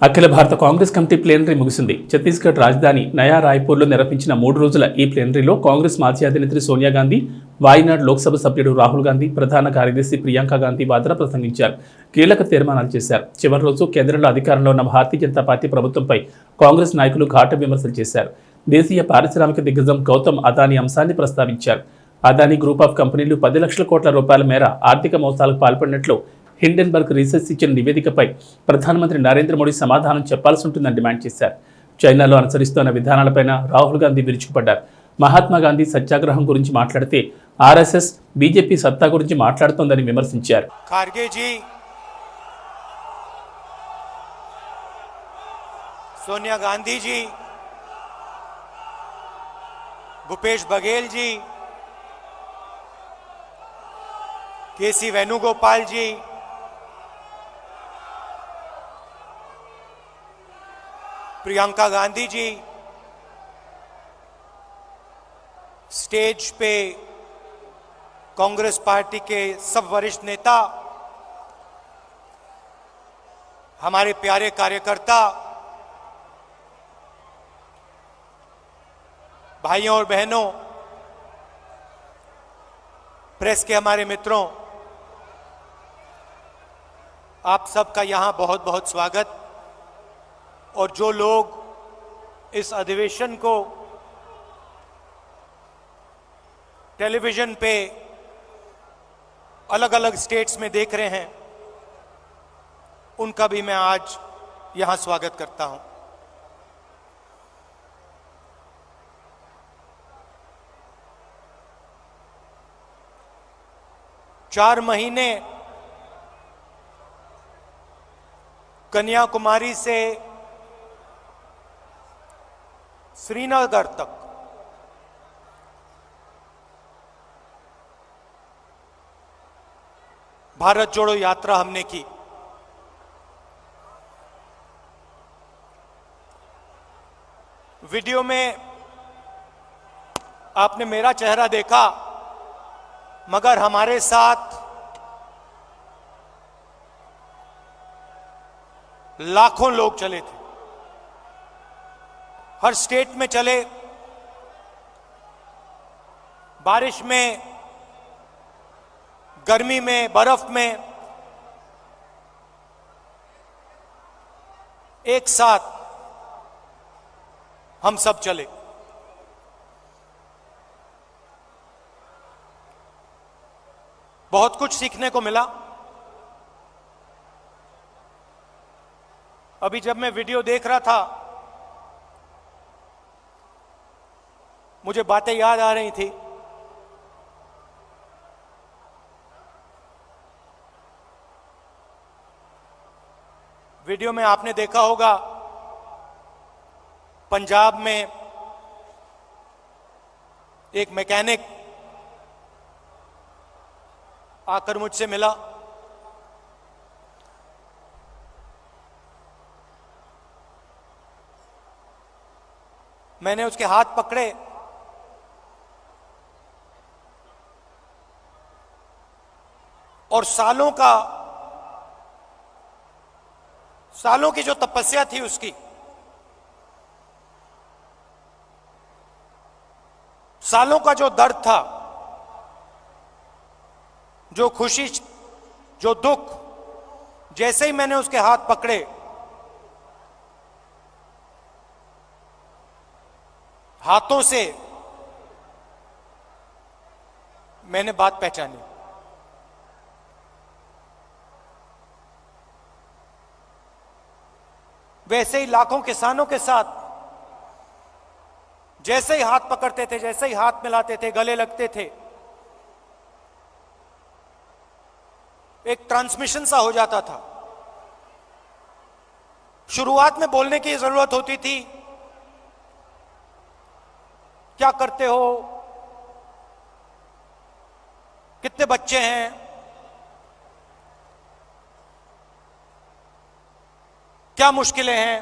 అఖిల భారత Congress committee plenary ముగిసింది. ఛత్తీస్గఢ్ రాజధాని నయా రాయ్పూర్లో నిర్వహించిన 3 రోజుల ఈ ప్లేనరీలో కాంగ్రెస్ మాజీ అధినేత్రి సోనియా గాంధీ, వాయనాడ్ లోక్సభ సభ్యుడు రాహుల్ గాంధీ, ప్రధాన కార్యదర్శి ప్రియాంక గాంధీ వాద్రా ప్రసంగించారు. కీలక తీర్మానాలు చేశారు. చివరి రోజు కేంద్రంలో అధికారంలో ఉన్న భారతీయ జనతా పార్టీ ప్రభుత్వంపై కాంగ్రెస్ నాయకులు ఘాటు విమర్శలు చేశారు. దేశీయ పారిశ్రామిక దిగ్గజం గౌతమ్ అదానీ అంశాన్ని ప్రస్తావించారు. అదానీ గ్రూప్ ఆఫ్ కంపెనీలు 10 లక్షల కోట్ల రూపాయల మేర ఆర్థిక మోసాలకు పాల్పడినట్లు హిండెన్బర్గ్ రీసెర్చ్ ఇచ్చిన నివేదికపై ప్రధానమంత్రి నరేంద్ర మోడీ సమాధానం చెప్పాల్సి ఉంటుందని డిమాండ్ చేశారు. చైనాలో అనుసరిస్తున్న విధానాలపైన రాహుల్ గాంధీ విరుచుకుపడ్డారు. మహాత్మా గాంధీ సత్యాగ్రహం గురించి మాట్లాడితే ఆర్ఎస్ఎస్, బీజేపీ సత్తా గురించి మాట్లాడుతోందని విమర్శించారు. ఖార్గేజీ, सोनिया गांधी जी, भूपेश बघेल जी, केसी वेणुगोपाल जी, प्रियंका गांधी जी, स्टेज पे कांग्रेस पार्टी के सब वरिष्ठ नेता, हमारे प्यारे कार्यकर्ता, भाइयों और बहनों, प्रेस के हमारे मित्रों, आप सबका यहां बहुत बहुत स्वागत। और जो लोग इस अधिवेशन को टेलीविजन पे अलग अलग स्टेट्स में देख रहे हैं, उनका भी मैं आज यहां स्वागत करता हूं। चार महीने कन्याकुमारी से श्रीनगर तक भारत जोड़ो यात्रा हमने की। वीडियो में आपने मेरा चेहरा देखा, मगर हमारे साथ लाखों लोग चले थे। हर स्टेट में चले, बारिश में, गर्मी में, बर्फ में, एक साथ हम सब चले। बहुत कुछ सीखने को मिला। अभी जब मैं वीडियो देख रहा था, मुझे बातें याद आ रही थी। वीडियो में आपने देखा होगा, पंजाब में एक मैकेनिक आकर मुझसे मिला। मैंने उसके हाथ पकड़े और सालों की जो तपस्या थी उसकी, सालों का जो दर्द था, जो खुशी, जो दुख, जैसे ही मैंने उसके हाथ पकड़े, हाथों से मैंने बात पहचानी। वैसे ही लाखों किसानों के साथ जैसे ही हाथ पकड़ते थे, जैसे ही हाथ मिलाते थे, गले लगते थे, एक ट्रांसमिशन सा हो जाता था। शुरुआत में बोलने की जरूरत होती थी, क्या करते हो, कितने बच्चे हैं, क्या मुश्किलें हैं।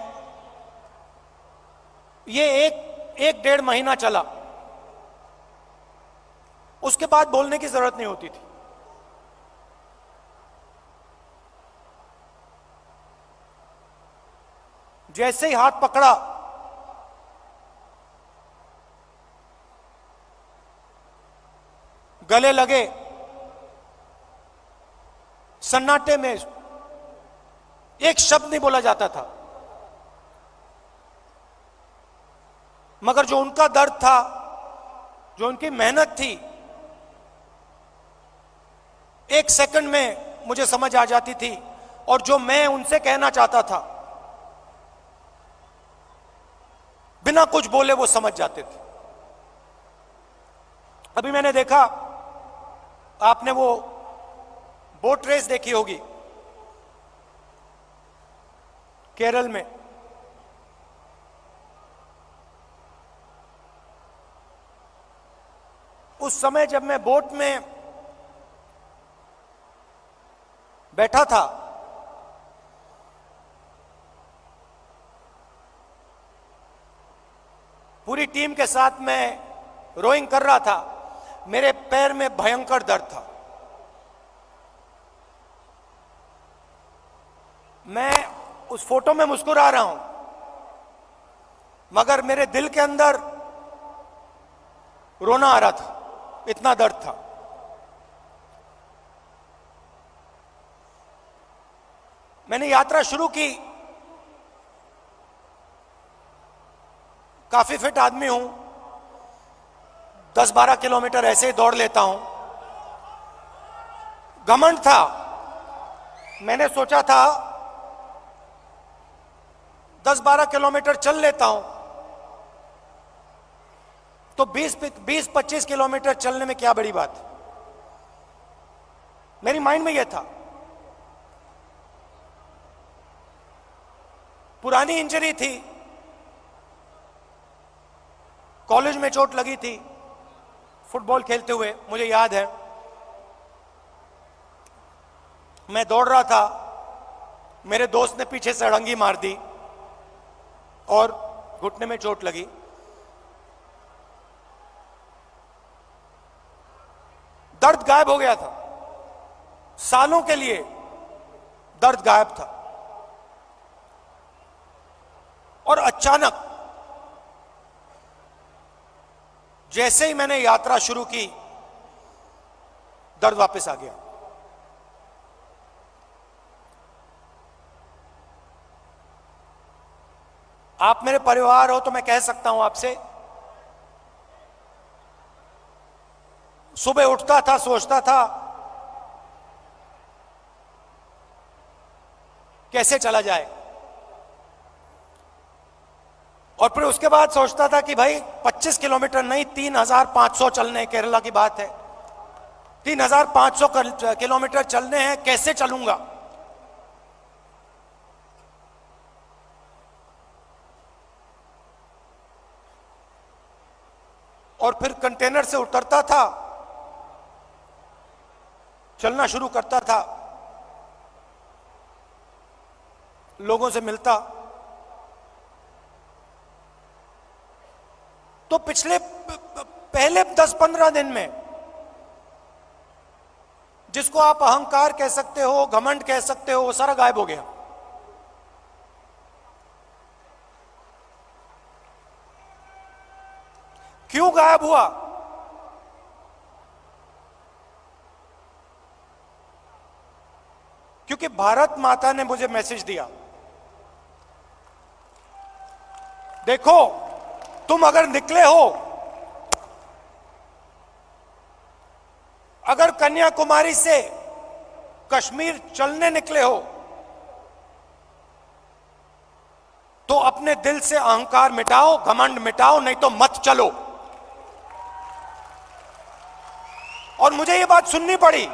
ये एक 1.5 महीना चला, उसके बाद बोलने की जरूरत नहीं होती थी। जैसे ही हाथ पकड़ा, गले लगे, सन्नाटे में एक शब्द नहीं बोला जाता था, मगर जो उनका दर्द था, जो उनकी मेहनत थी, एक सेकंड में मुझे समझ आ जाती थी। और जो मैं उनसे कहना चाहता था, बिना कुछ बोले वो समझ जाते थे। अभी मैंने देखा, आपने वो बोट रेस देखी होगी केरल में। उस समय जब मैं बोट में बैठा था, पूरी टीम के साथ मैं रोइंग कर रहा था, मेरे पैर में भयंकर दर्द था। मैं उस फोटो में मुस्कुरा रहा हूं, मगर मेरे दिल के अंदर रोना आ रहा था, इतना दर्द था। मैंने यात्रा शुरू की, काफी फिट आदमी हूं, 10-12 किलोमीटर ऐसे ही दौड़ लेता हूं। घमंड था, मैंने सोचा था 10-12 किलोमीटर चल लेता हूं तो 20-25 किलोमीटर चलने में क्या बड़ी बात। मेरी माइंड में यह था। पुरानी इंजरी थी, कॉलेज में चोट लगी थी फुटबॉल खेलते हुए, मुझे याद है। मैं दौड़ रहा था, मेरे दोस्त ने पीछे से अड़ंगी मार दी और घुटने में चोट लगी। दर्द गायब हो गया था, सालों के लिए दर्द गायब था। और अचानक जैसे ही मैंने यात्रा शुरू की, दर्द वापस आ गया। आप मेरे परिवार हो तो मैं कह सकता हूं आपसे, सुबह उठता था, सोचता था कैसे चला जाए, और फिर उसके बाद सोचता था कि भाई 25 किलोमीटर नहीं, 3,500 चलने, केरला की बात है, 3,500 किलोमीटर चलने हैं, कैसे चलूंगा। और फिर कंटेनर से उतरता था, चलना शुरू करता था, लोगों से मिलता। तो पिछले पहले 10-15 दिन में, जिसको आप अहंकार कह सकते हो, घमंड कह सकते हो, वो सारा गायब हो गया। क्यों गायब हुआ? क्योंकि भारत माता ने मुझे मैसेज दिया, देखो तुम अगर निकले हो, अगर कन्याकुमारी से कश्मीर चलने निकले हो, तो अपने दिल से अहंकार मिटाओ, घमंड मिटाओ, नहीं तो मत चलो। और मुझे ये बात सुननी पड़ी।